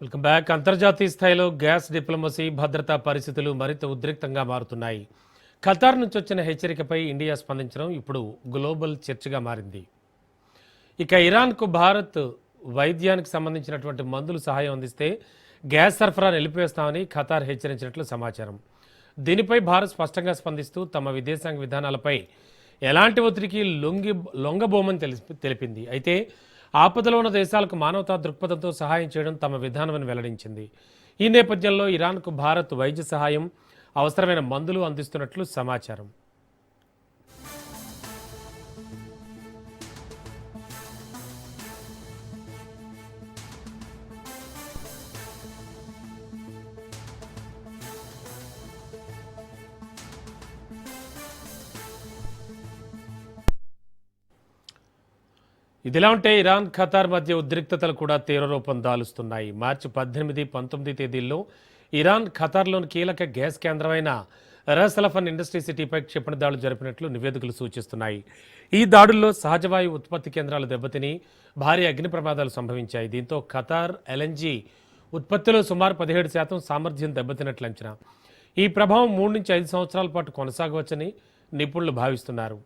Welcome back. అంతర్జాతీయ స్థాయిలో gas diplomacy భద్రతా పరిస్థితులు మరింత ఉద్రిక్తంగా మారుతున్నాయి. ఖతార్ నుంచి వచ్చిన హెచ్చరికపై ఇండియా స్పందించడం ఇప్పుడు గ్లోబల్ చర్చగా మారింది. ఇక ఇరాన్కు భారత్ వైద్యానికి సంబంధించినటువంటి మందులు సహాయం అందిస్తే గ్యాస్ సరఫరా నిలిపివేస్తామని ఖతార్ హెచ్చరించినట్లు సమాచారం. దీనిపై భారత్ స్పష్టంగా స్పందిస్తూ తమ విదేశాంగ విధానాలపై ఎలాంటి ఒత్తిడికి లొంగబోమని తెలిపింది. అయితే ఆపదలో ఉన్న దేశాలకు మానవతా దృక్పథంతో సహాయం చేయడం తమ విధానమని వెల్లడించింది. ఈ నేపథ్యంలో ఇరాన్కు భారత్ వైద్య సహాయం, అవసరమైన మందులు అందిస్తున్నట్లు సమాచారం. ఇదిలా ఉంటే ఇరాన్ ఖతార్ మధ్య ఉద్రిక్తతలు కూడా తీవ్రరూపం దాలుస్తున్నాయి. మార్చి 18, 19 తేదీల్లో ఇరాన్ ఖతార్లోని కీలక గ్యాస్ కేంద్రమైన రస్ అల్ ఇండస్ట్రీ సిటీపై క్షిపణి దాడులు జరిపినట్లు నివేదికలు సూచిస్తున్నాయి. ఈ దాడుల్లో సహజవాయు ఉత్పత్తి కేంద్రాలు దెబ్బతిని భారీ అగ్ని ప్రమాదాలు సంభవించాయి. దీంతో ఖతార్ ఎల్ఎన్జీ ఉత్పత్తిలో సుమారు 17% సామర్థ్యం దెబ్బతిన్నట్లు అంచనా. ఈ ప్రభావం 3 నుంచి 5 సంవత్సరాల పాటు కొనసాగవచ్చని నిపుణులు భావిస్తున్నారు.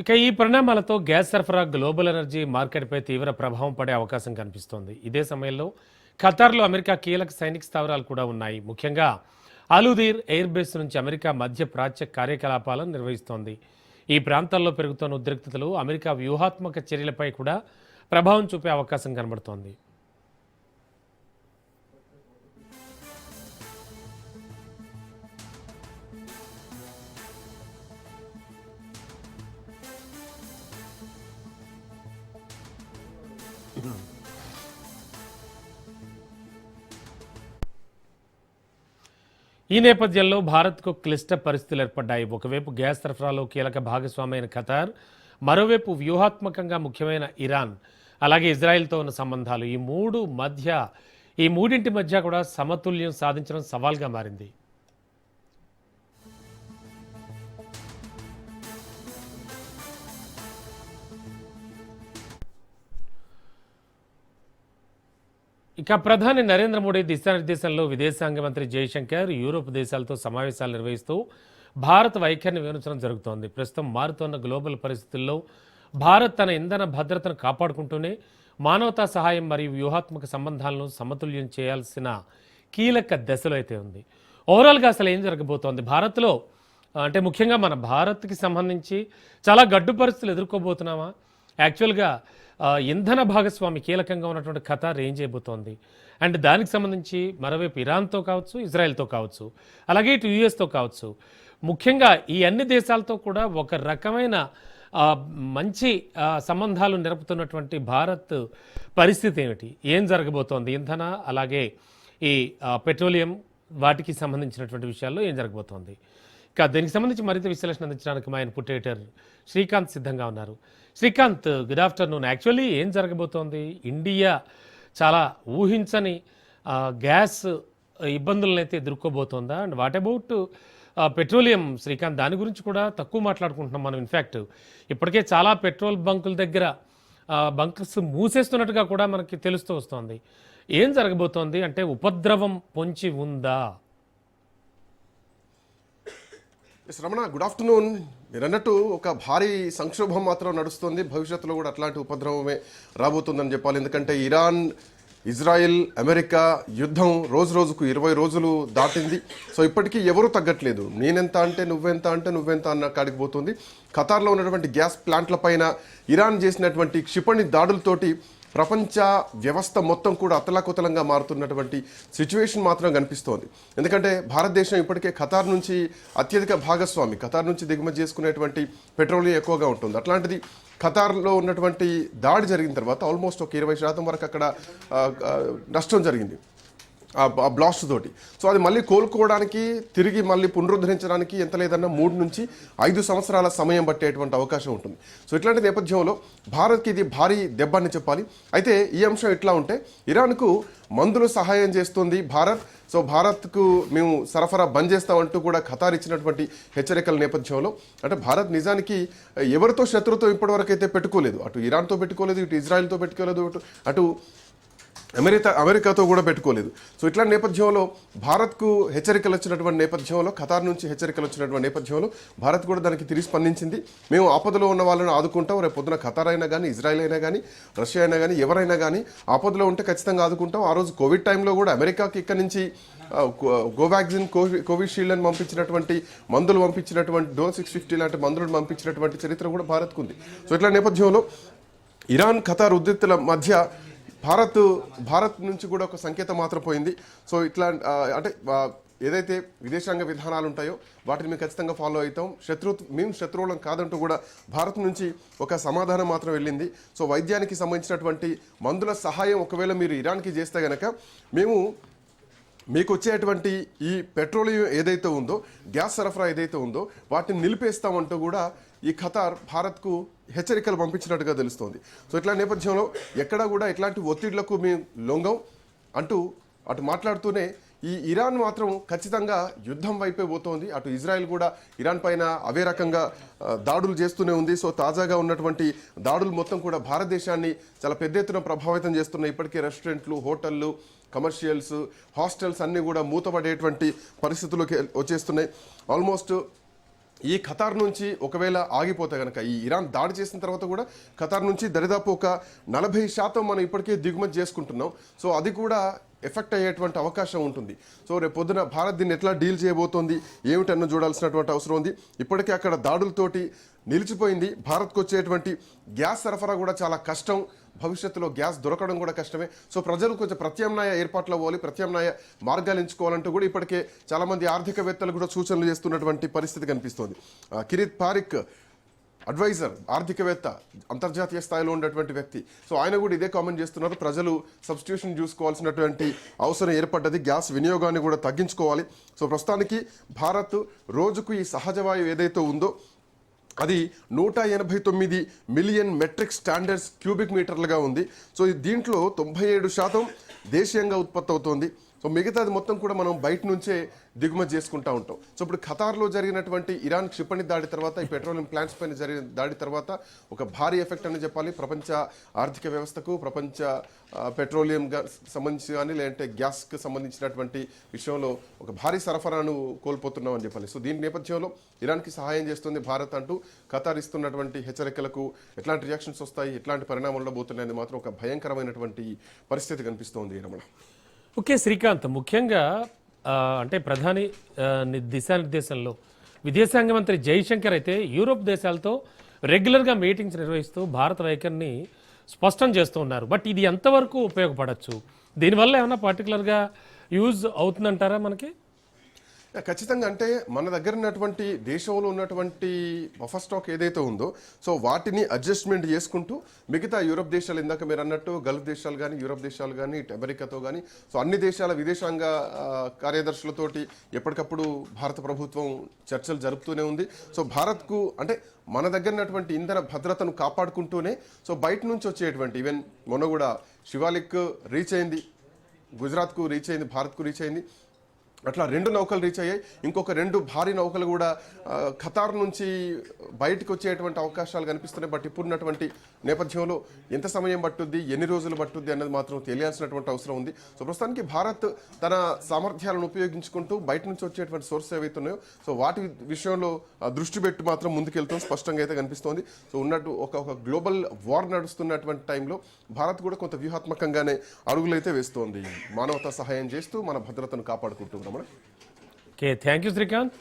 ఇక ఈ పరిణామాలతో గ్యాస్ సరఫరా గ్లోబల్ ఎనర్జీ మార్కెట్పై తీవ్ర ప్రభావం పడే అవకాశం కనిపిస్తోంది. ఇదే సమయంలో ఖతార్లో అమెరికా కీలక సైనిక స్థావరాలు కూడా ఉన్నాయి. ముఖ్యంగా అలుదీర్ ఎయిర్ బేస్ నుంచి అమెరికా మధ్య ప్రాచ్య కార్యకలాపాలను నిర్వహిస్తోంది. ఈ ప్రాంతాల్లో పెరుగుతున్న ఉద్రిక్తతలు అమెరికా వ్యూహాత్మక చర్యలపై కూడా ప్రభావం చూపే అవకాశం కనబడుతోంది. ఈ నేపథ్యంలో భారత్కు క్లిష్ట పరిస్థితులు ఏర్పడ్డాయి. ఒకవైపు గ్యాస్ సరఫరాలో కీలక భాగస్వామి అయిన ఖతార్, మరోవైపు వ్యూహాత్మకంగా ముఖ్యమైన ఇరాన్, అలాగే ఇజ్రాయెల్తో ఉన్న సంబంధాలు, ఈ మూడింటి మధ్య కూడా సమతుల్యం సాధించడం సవాల్గా మారింది. ఇక ప్రధాని నరేంద్ర మోడీ దిశానిర్దేశంలో విదేశాంగ మంత్రి జయశంకర్ యూరోప్ దేశాలతో సమావేశాలు నిర్వహిస్తూ భారత్ వైఖరిని వివరించడం జరుగుతోంది. ప్రస్తుతం మారుతున్న గ్లోబల్ పరిస్థితుల్లో భారత్ తన ఇంధన భద్రతను కాపాడుకుంటూనే మానవతా సహాయం మరియు వ్యూహాత్మక సంబంధాలను సమతుల్యం చేయాల్సిన కీలక దశలో అయితే ఉంది. ఓవరాల్గా అసలు ఏం జరగబోతోంది భారత్లో, అంటే ముఖ్యంగా మన భారత్కి సంబంధించి చాలా గడ్డు పరిస్థితులు ఎదుర్కోబోతున్నామా? యాక్చువల్గా ఇంధన భాగస్వామి కీలకంగా ఉన్నటువంటి ఖతార్ ఏం చేయబోతోంది, అండ్ దానికి సంబంధించి మరోవైపు ఇరాన్తో కావచ్చు, ఇజ్రాయెల్తో కావచ్చు, అలాగే ఇటు యుఎస్తో కావచ్చు, ముఖ్యంగా ఈ అన్ని దేశాలతో కూడా ఒక రకమైన మంచి సంబంధాలు నిలుపుతున్నటువంటి భారత్ పరిస్థితి ఏమిటి, ఏం జరగబోతోంది, ఇంధన అలాగే ఈ పెట్రోలియం వాటికి సంబంధించినటువంటి విషయాల్లో ఏం జరగబోతోంది? ఇక దీనికి సంబంధించి మరింత విశ్లేషణ అందించడానికి మా ఇన్పుట్ ఎడిటర్ శ్రీకాంత్ సిద్ధంగా ఉన్నారు. Srikanth, good afternoon. యాక్చువల్లీ ఏం జరగబోతోంది? ఇండియా చాలా ఊహించని గ్యాస్ ఇబ్బందులను అయితే ఎదుర్కోబోతోందా? And what about petroleum Srikanth? దాని గురించి కూడా తక్కువ మాట్లాడుకుంటున్నాం మనం. ఇన్ఫ్యాక్ట్ ఇప్పటికే చాలా పెట్రోల్ బంకుల దగ్గర బంక్స్ మూసేస్తున్నట్టుగా కూడా మనకి తెలుస్తూ వస్తోంది. ఏం జరగబోతోంది? అంటే ఉపద్రవం పొంచి ఉందా? Ramana, good afternoon. మీరు అన్నట్టు ఒక భారీ సంక్షోభం మాత్రం నడుస్తుంది. భవిష్యత్తులో కూడా అట్లాంటి ఉపద్రవమే రాబోతుందని చెప్పాలి. ఎందుకంటే ఇరాన్, ఇజ్రాయెల్, అమెరికా యుద్ధం రోజు రోజుకు 20 రోజులు దాటింది. సో ఇప్పటికీ ఎవరు తగ్గట్లేదు. నేనెంత అంటే నువ్వెంత అన్న కాడికి పోతుంది. ఖతార్లో ఉన్నటువంటి గ్యాస్ ప్లాంట్ల పైన ఇరాన్ చేసినటువంటి క్షిపణి దాడులతోటి ప్రపంచ వ్యవస్థ మొత్తం కూడా అతలాకుతలంగా మారుతున్నటువంటి సిచ్యువేషన్ మాత్రం కనిపిస్తోంది. ఎందుకంటే భారతదేశం ఇప్పటికే ఖతార్ నుంచి అత్యధిక భాగస్వామి. ఖతార్ నుంచి దిగుమతి చేసుకునేటువంటి పెట్రోలియం ఎక్కువగా ఉంటుంది. అట్లాంటిది ఖతార్లో ఉన్నటువంటి దాడి జరిగిన తర్వాత ఆల్మోస్ట్ ఒక 20% వరకు అక్కడ నష్టం జరిగింది. ఆ బ్లాస్ట్ తోటి. సో అది మళ్ళీ కోలుకోవడానికి, తిరిగి మళ్ళీ పునరుద్ధరించడానికి ఎంత లేదన్నా 3 నుంచి 5 సంవత్సరాల సమయం పట్టేటువంటి అవకాశం ఉంటుంది. సో ఇట్లాంటి నేపథ్యంలో భారత్కి ఇది భారీ దెబ్బ అని చెప్పాలి. అయితే ఈ అంశం ఇట్లా ఉంటే, ఇరాన్కు మందులు సహాయం చేస్తుంది భారత్. సో భారత్కు మేము సరఫరా బంద్ చేస్తామంటూ కూడా ఖతార్ ఇచ్చినటువంటి హెచ్చరికల నేపథ్యంలో, అంటే భారత్ నిజానికి ఎవరితో శత్రుతో ఇప్పటివరకు అయితే పెట్టుకోలేదు. అటు ఇరాన్తో పెట్టుకోలేదు, ఇటు ఇజ్రాయెల్తో పెట్టుకోలేదు, అటు అమెరికాతో కూడా పెట్టుకోలేదు. సో ఇట్లాంటి నేపథ్యంలో భారత్కు హెచ్చరికలు వచ్చినటువంటి నేపథ్యంలో, ఖతార్ నుంచి హెచ్చరికలు వచ్చినటువంటి నేపథ్యంలో భారత్ కూడా దానికి తిరిగి స్పందించింది. మేము ఆపదలో ఉన్న వాళ్ళని ఆదుకుంటాం. రేపు పొద్దున ఖతార్ అయినా కానీ, ఇజ్రాయెల్ అయినా కానీ, రష్యా అయినా కానీ, ఎవరైనా కానీ ఆపదలో ఉంటే ఖచ్చితంగా ఆదుకుంటాం. ఆ రోజు కోవిడ్ టైంలో కూడా అమెరికాకి ఇక్కడ నుంచి కోవాక్సిన్, కోవిషీల్డ్ అని పంపించినటువంటి మందులు పంపించినటువంటి డోస్ 650 లాంటి మందులను పంపించినటువంటి చరిత్ర కూడా భారత్కు ఉంది. సో ఇట్లా నేపథ్యంలో ఇరాన్ ఖతార్ ఉద్రిక్తుల మధ్య భారత్ నుంచి కూడా ఒక సంకేతం మాత్రం పోయింది. సో ఇట్లా అంటే ఏదైతే విదేశాంగ విధానాలు ఉంటాయో వాటిని మేము ఖచ్చితంగా ఫాలో అవుతాం, మేము శత్రువులం కాదంటూ కూడా భారత్ నుంచి ఒక సమాధానం మాత్రం వెళ్ళింది. సో వైద్యానికి సంబంధించినటువంటి మందుల సహాయం ఒకవేళ మీరు ఇరాన్కి చేస్తే గనక మేము మీకు వచ్చేటువంటి ఈ పెట్రోలియం ఏదైతే ఉందో, గ్యాస్ సరఫరా ఏదైతే ఉందో వాటిని నిలిపేస్తామంటూ కూడా ఈ ఖతార్ భారత్కు హెచ్చరికలు పంపించినట్టుగా తెలుస్తోంది. సో ఇట్లా నేపథ్యంలో ఎక్కడా కూడా ఇట్లాంటి ఒత్తిళ్లకు మేము లొంగం అంటూ అటు మాట్లాడుతూనే, ఈ ఇరాన్ మాత్రం ఖచ్చితంగా యుద్ధం వైపే పోతోంది. అటు ఇజ్రాయెల్ కూడా ఇరాన్ పైన అవే రకంగా దాడులు చేస్తూనే ఉంది. సో తాజాగా ఉన్నటువంటి దాడులు మొత్తం కూడా భారతదేశాన్ని చాలా పెద్ద ఎత్తున ప్రభావితం చేస్తున్నాయి. ఇప్పటికే రెస్టారెంట్లు, హోటళ్ళు, కమర్షియల్స్, హాస్టల్స్ అన్నీ కూడా మూతపడేటువంటి పరిస్థితుల్లోకి వచ్చేస్తున్నాయి. ఆల్మోస్ట్ ఈ ఖతార్ నుంచి ఒకవేళ ఆగిపోతే కనుక, ఈ ఇరాన్ దాడి చేసిన తర్వాత కూడా ఖతార్ నుంచి దరిదాపు ఒక 40% మనం ఇప్పటికే దిగుమతి చేసుకుంటున్నాం. సో అది కూడా ఎఫెక్ట్ అయ్యేటువంటి అవకాశం ఉంటుంది. సో రేపు పొద్దున భారత్ దీన్ని ఎట్లా డీల్ చేయబోతోంది ఏమిటన్న చూడాల్సినటువంటి అవసరం ఉంది. ఇప్పటికే అక్కడ దాడులతోటి నిలిచిపోయింది. భారత్కు వచ్చేటువంటి గ్యాస్ సరఫరా కూడా చాలా కష్టం. భవిష్యత్తులో గ్యాస్ దొరకడం కూడా కష్టమే. సో ప్రజలు కొంచెం ప్రత్యామ్నాయ ఏర్పాట్లు అవ్వాలి, ప్రత్యామ్నాయ మార్గాలు ఎంచుకోవాలంటూ కూడా ఇప్పటికే చాలామంది ఆర్థికవేత్తలు కూడా సూచనలు చేస్తున్నటువంటి పరిస్థితి కనిపిస్తోంది. కిరీత్ పారిక్ అడ్వైజర్, ఆర్థికవేత్త, అంతర్జాతీయ స్థాయిలో ఉన్నటువంటి వ్యక్తి. సో ఆయన కూడా ఇదే కామెంట్ చేస్తున్నారు. ప్రజలు సబ్స్టిట్యూషన్ చూసుకోవాల్సినటువంటి అవసరం ఏర్పడ్డది, గ్యాస్ వినియోగాన్ని కూడా తగ్గించుకోవాలి. సో ప్రస్తుతానికి భారత్ రోజుకు ఈ సహజవాయువు ఏదైతే ఉందో అది 189 మిలియన్ మెట్రిక్ స్టాండర్డ్స్ క్యూబిక్ మీటర్లుగా ఉంది. సో దీంట్లో 97% దేశీయంగా ఉత్పత్తి అవుతోంది. సో మిగతాది మొత్తం కూడా మనం బయట నుంచే దిగుమతి చేసుకుంటూ ఉంటాం. సో ఇప్పుడు ఖతార్లో జరిగినటువంటి ఇరాన్ క్షిపణి దాడి తర్వాత, ఈ పెట్రోలియం ప్లాంట్స్ పైన జరిగిన దాడి తర్వాత ఒక భారీ ఎఫెక్ట్ అని చెప్పాలి ప్రపంచ ఆర్థిక వ్యవస్థకు, ప్రపంచ పెట్రోలియం సంబంధించి కానీ లేదంటే గ్యాస్కి సంబంధించినటువంటి విషయంలో ఒక భారీ సరఫరాను కోల్పోతున్నాం అని చెప్పాలి. సో దీని నేపథ్యంలో ఇరాన్కి సహాయం చేస్తుంది భారత్ అంటూ ఖతార్ ఇస్తున్నటువంటి హెచ్చరికలకు ఎట్లాంటి రియాక్షన్స్ వస్తాయి, ఎట్లాంటి పరిణామాల్లో పోతున్నాయని మాత్రం ఒక భయంకరమైనటువంటి పరిస్థితి కనిపిస్తోంది. రమణ, ఓకే శ్రీకాంత్, ముఖ్యంగా అంటే ప్రధాని దిశానిర్దేశంలో విదేశాంగ మంత్రి జైశంకర్ అయితే యూరోప్ దేశాలతో రెగ్యులర్గా మీటింగ్స్ నిర్వహిస్తూ భారత వైఖరిని స్పష్టం చేస్తూ ఉన్నారు. బట్ ఇది ఎంతవరకు ఉపయోగపడవచ్చు? దీనివల్ల ఏమైనా పర్టికులర్గా యూజ్ అవుతుందంటారా మనకి? ఖచ్చితంగా. అంటే మన దగ్గర ఉన్నటువంటి దేశంలో ఉన్నటువంటి బఫర్ స్టాక్ ఏదైతే ఉందో, సో వాటిని అడ్జస్ట్మెంట్ చేసుకుంటూ మిగతా యూరోప్ దేశాలు, ఇందాక మీరు అన్నట్టు గల్ఫ్ దేశాలు కానీ, యూరోప్ దేశాలు కానీ, అమెరికాతో కానీ, సో అన్ని దేశాల విదేశాంగ కార్యదర్శులతోటి ఎప్పటికప్పుడు భారత ప్రభుత్వం చర్చలు జరుపుతూనే ఉంది. సో భారత్కు అంటే మన దగ్గర ఉన్నటువంటి ఇంధన భద్రతను కాపాడుకుంటూనే, సో బయట నుంచి వచ్చేటువంటి ఈవెన్ మొన్న కూడా శివాలిక్ రీచ్ అయింది, గుజరాత్కు రీచ్ అయింది, భారత్కు రీచ్ అయింది. అట్లా 2 నౌకలు రీచ్ అయ్యాయి. ఇంకొక 2 భారీ నౌకలు కూడా ఖతార్ నుంచి బయటకు వచ్చేటువంటి అవకాశాలు కనిపిస్తున్నాయి. బట్ ఇప్పుడున్నటువంటి నేపథ్యంలో ఎంత సమయం పట్టుద్ది, ఎన్ని రోజులు పట్టుద్ది అన్నది మాత్రం తెలియాల్సినటువంటి అవసరం ఉంది. సో ప్రస్తుతానికి భారత్ తన సామర్థ్యాలను ఉపయోగించుకుంటూ బయట నుంచి వచ్చేటువంటి సోర్సెస్ ఏవైతే ఉన్నాయో, సో వాటి విషయంలో దృష్టి పెట్టి మాత్రం ముందుకెళ్తాం స్పష్టంగా అయితే కనిపిస్తోంది. సో ఉన్నట్టు ఒక గ్లోబల్ వార్ నడుస్తున్నటువంటి టైంలో భారత్ కూడా కొంత వ్యూహాత్మకంగానే అడుగులైతే వేస్తోంది, మానవతా సహాయం చేస్తూ మన భద్రతను కాపాడుకుంటూ. Okay, thank you Srikanth.